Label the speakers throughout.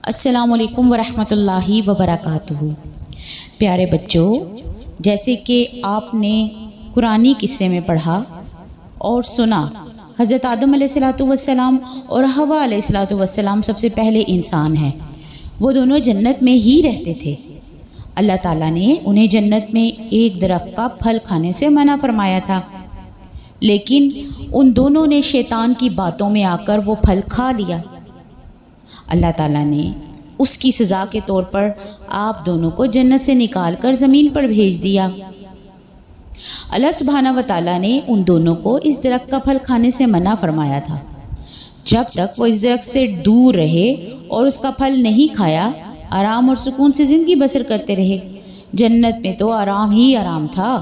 Speaker 1: السلام علیکم ورحمۃ اللہ وبرکاتہ۔ پیارے بچوں، جیسے کہ آپ نے قرآنی قصے میں پڑھا اور سنا، حضرت آدم علیہ السلام اور حوا علیہ السلام سب سے پہلے انسان ہیں۔ وہ دونوں جنت میں ہی رہتے تھے۔ اللہ تعالیٰ نے انہیں جنت میں ایک درخت کا پھل کھانے سے منع فرمایا تھا، لیکن ان دونوں نے شیطان کی باتوں میں آ کر وہ پھل کھا لیا۔ اللہ تعالیٰ نے اس کی سزا کے طور پر آپ دونوں کو جنت سے نکال کر زمین پر بھیج دیا۔ اللہ سبحانہ و تعالیٰ نے ان دونوں کو اس درخت کا پھل کھانے سے منع فرمایا تھا۔ جب تک وہ اس درخت سے دور رہے اور اس کا پھل نہیں کھایا، آرام اور سکون سے زندگی بسر کرتے رہے۔ جنت میں تو آرام ہی آرام تھا،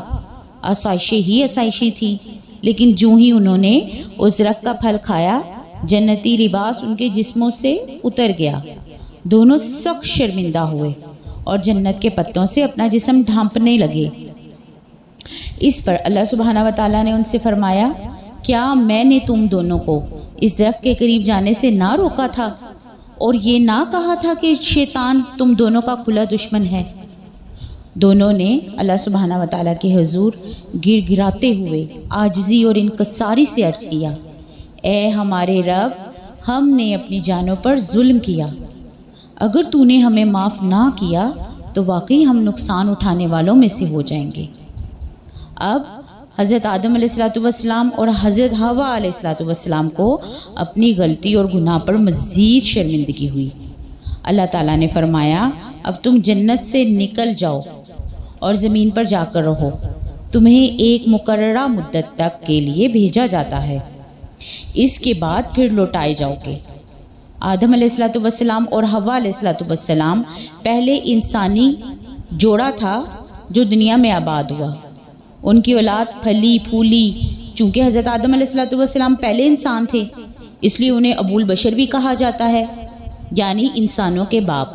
Speaker 1: آسائشیں ہی آسائشیں تھیں، لیکن جو ہی انہوں نے اس درخت کا پھل کھایا، جنتی لباس ان کے جسموں سے اتر گیا۔ دونوں سخت شرمندہ ہوئے اور جنت کے پتوں سے اپنا جسم ڈھانپنے لگے۔ اس پر اللہ سبحانہ و تعالیٰ نے ان سے فرمایا، کیا میں نے تم دونوں کو اس درخت کے قریب جانے سے نہ روکا تھا اور یہ نہ کہا تھا کہ شیطان تم دونوں کا کھلا دشمن ہے؟ دونوں نے اللہ سبحانہ و تعالیٰ کے حضور گر گراتے ہوئے عاجزی اور انکساری سے عرض کیا، اے ہمارے رب، ہم نے اپنی جانوں پر ظلم کیا۔ اگر تو نے ہمیں معاف نہ کیا تو واقعی ہم نقصان اٹھانے والوں میں سے ہو جائیں گے۔ اب حضرت آدم علیہ السلام اور حضرت حوا علیہ السلام کو اپنی غلطی اور گناہ پر مزید شرمندگی ہوئی۔ اللہ تعالیٰ نے فرمایا، اب تم جنت سے نکل جاؤ اور زمین پر جا کر رہو، تمہیں ایک مقررہ مدت تک کے لیے بھیجا جاتا ہے، اس کے بعد پھر لوٹائے جاؤ گے۔ آدم علیہ السلام اور حوا علیہ السلام پہلے انسانی جوڑا تھا جو دنیا میں آباد ہوا۔ ان کی اولاد پھلی پھولی، چونکہ حضرت آدم علیہ السلام پہلے انسان تھے، اس لیے انہیں ابو البشر بھی کہا جاتا ہے، یعنی انسانوں کے باپ۔